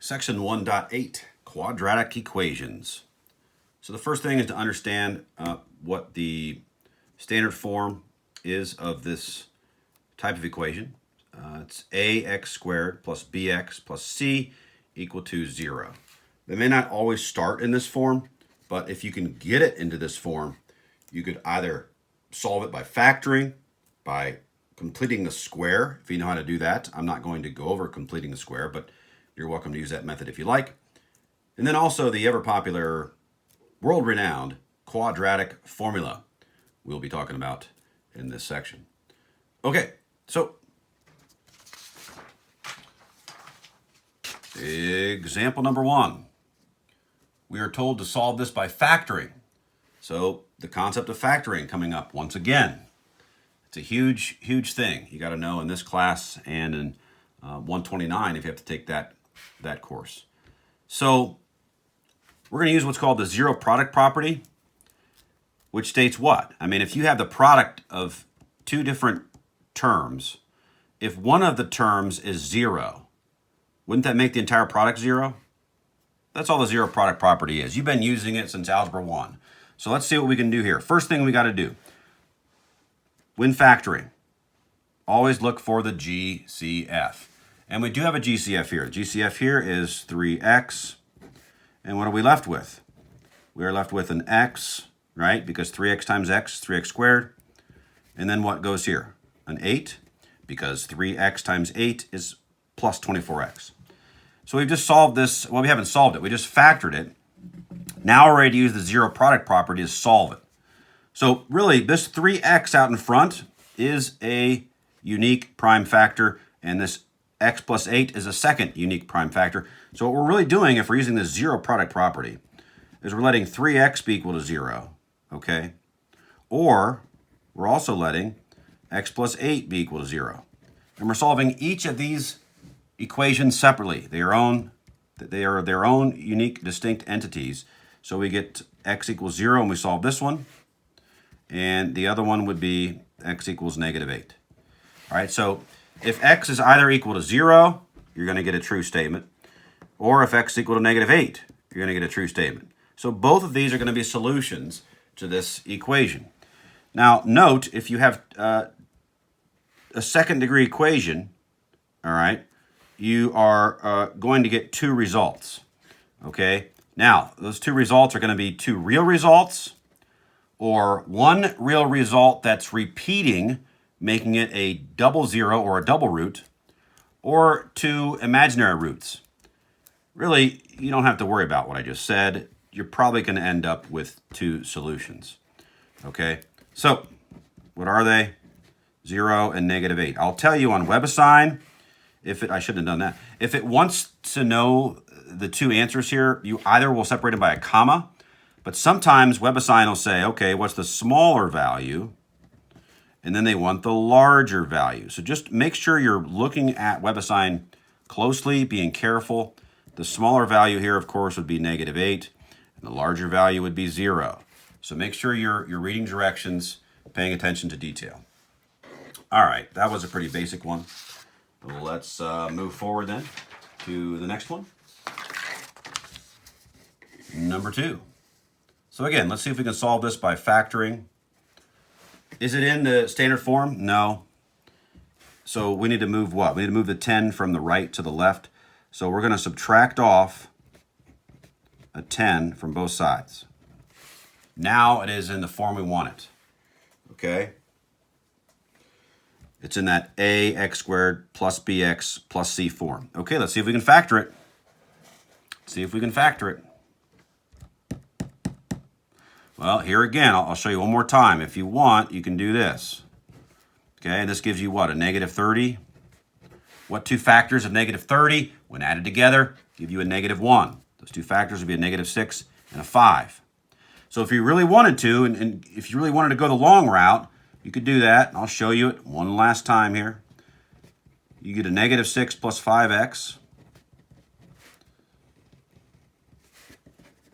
Section 1.8, quadratic equations. So the first thing is to understand what the standard form is of this type of equation. It's ax squared plus bx plus c equal to 0. They may not always start in this form, but if you can get it into this form, you could either solve it by factoring, by completing the square, if you know how to do that. I'm not going to go over completing the square, but you're welcome to use that method if you like. And then also the ever popular, world-renowned quadratic formula we'll be talking about in this section. Okay, so example number 1. We are told to solve this by factoring. So the concept of factoring coming up once again. It's a huge, huge thing you got to know in this class and in 129 if you have to take that course. So we're going to use what's called the zero product property, which states what? I mean, if you have the product of two different terms, if one of the terms is 0, wouldn't that make the entire product 0? That's all the zero product property is. You've been using it since Algebra 1. So let's see what we can do here. First thing we got to do, when factoring, always look for the GCF. And we do have a GCF here. The GCF here is 3x. And what are we left with? We are left with an x, right? Because 3x times x, 3x squared. And then what goes here? An 8, because 3x times 8 is plus 24x. So we've just solved this. Well, we haven't solved it. We just factored it. Now we're ready to use the zero product property to solve it. So really, this 3x out in front is a unique prime factor, and this x plus 8 is a second unique prime factor. So what we're really doing, if we're using this zero product property, is we're letting 3x be equal to 0, okay? Or we're also letting x plus 8 be equal to 0. And we're solving each of these equations separately. They are their own unique, distinct entities. So we get x equals 0, and we solve this one. And the other one would be x equals negative 8. All right, so if x is either equal to 0, you're going to get a true statement. Or if x is equal to negative 8, you're going to get a true statement. So both of these are going to be solutions to this equation. Now, note, if you have a second degree equation, all right, you are going to get two results, okay? Now, those two results are going to be two real results, or one real result that's repeating, making it a double zero or a double root, or two imaginary roots. Really, you don't have to worry about what I just said. You're probably going to end up with two solutions. Okay, so what are they? 0 and negative 8. I'll tell you on WebAssign, I shouldn't have done that. If it wants to know the two answers here, you either will separate them by a comma, but sometimes WebAssign will say, okay, what's the smaller value? And then they want the larger value. So just make sure you're looking at WebAssign closely, being careful. The smaller value here, of course, would be negative 8, and the larger value would be 0. So make sure you're reading directions, paying attention to detail. All right, that was a pretty basic one. Let's move forward then to the next one. Number 2. So again, let's see if we can solve this by factoring. Is it in the standard form? No. So we need to move what? We need to move the 10 from the right to the left. So we're going to subtract off a 10 from both sides. Now it is in the form we want it. Okay? It's in that ax squared plus bx plus c form. Okay, let's see if we can factor it. Well, here again, I'll show you one more time. If you want, you can do this. Okay, and this gives you what, a negative 30? What two factors of negative 30, when added together, give you a negative 1? Those two factors would be a negative 6 and a 5. So if you really wanted to, and if you really wanted to go the long route, you could do that. I'll show you it one last time here. You get a negative 6 plus 5x,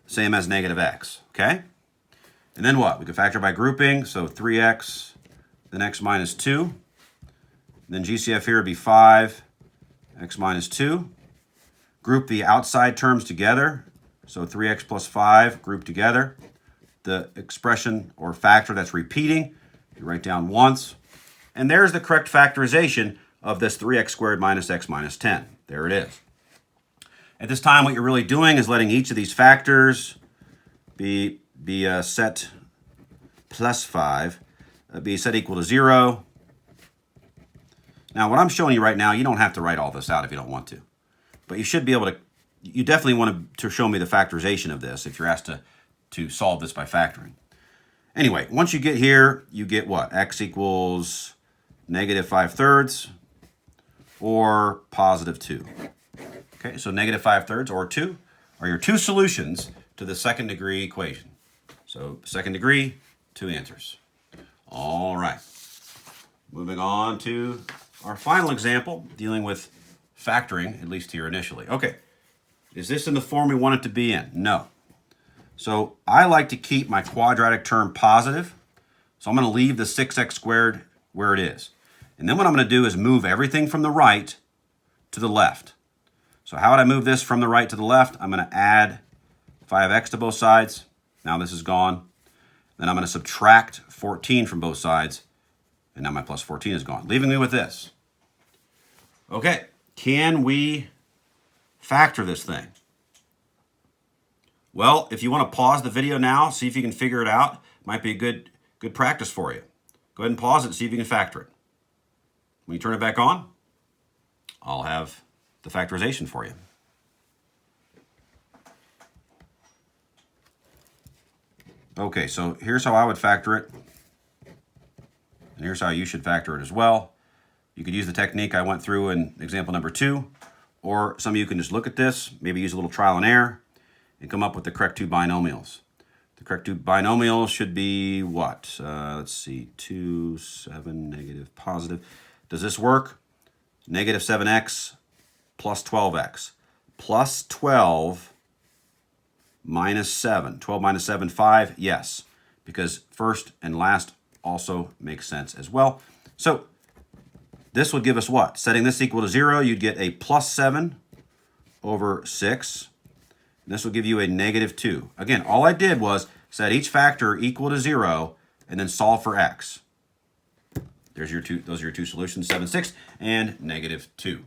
same as negative x, okay? And then what? We can factor by grouping, so 3x, then x minus 2. Then GCF here would be 5, x minus 2. group the outside terms together. So 3x plus 5 grouped together. The expression or factor that's repeating, you write down once. And there's the correct factorization of this 3x squared minus x minus 10. There it is. At this time, what you're really doing is letting each of these factors be set plus 5, be set equal to 0. Now, what I'm showing you right now, you don't have to write all this out if you don't want to. But you should be able to, you definitely want to show me the factorization of this if you're asked to solve this by factoring. Anyway, once you get here, you get what? X equals negative 5/3 or positive 2. Okay, so negative 5/3 or 2 are your two solutions to the second degree equation. So second degree, two answers. All right. Moving on to our final example, dealing with factoring, at least here initially. Okay, is this in the form we want it to be in? No. So I like to keep my quadratic term positive. So I'm going to leave the 6x squared where it is. And then what I'm going to do is move everything from the right to the left. So how would I move this from the right to the left? I'm going to add 5x to both sides. Now this is gone. Then I'm going to subtract 14 from both sides. And now my plus 14 is gone, leaving me with this. Okay, can we factor this thing? Well, if you want to pause the video now, see if you can figure it out. Might be a good practice for you. Go ahead and pause it, see if you can factor it. When you turn it back on, I'll have the factorization for you. Okay, so here's how I would factor it. And here's how you should factor it as well. You could use the technique I went through in example number 2, or some of you can just look at this, maybe use a little trial and error, and come up with the correct two binomials. The correct two binomials should be what? Let's see, 2, 7, negative, positive. Does this work? Negative 7x plus 12x. Plus 12 minus 7. 12 minus 7, 5. Yes, because first and last also makes sense as well. So this would give us what? Setting this equal to 0, you'd get a plus 7 over 6. This will give you a negative 2. Again, all I did was set each factor equal to 0 and then solve for x. There's your two, those are your two solutions, 7, 6, and negative 2.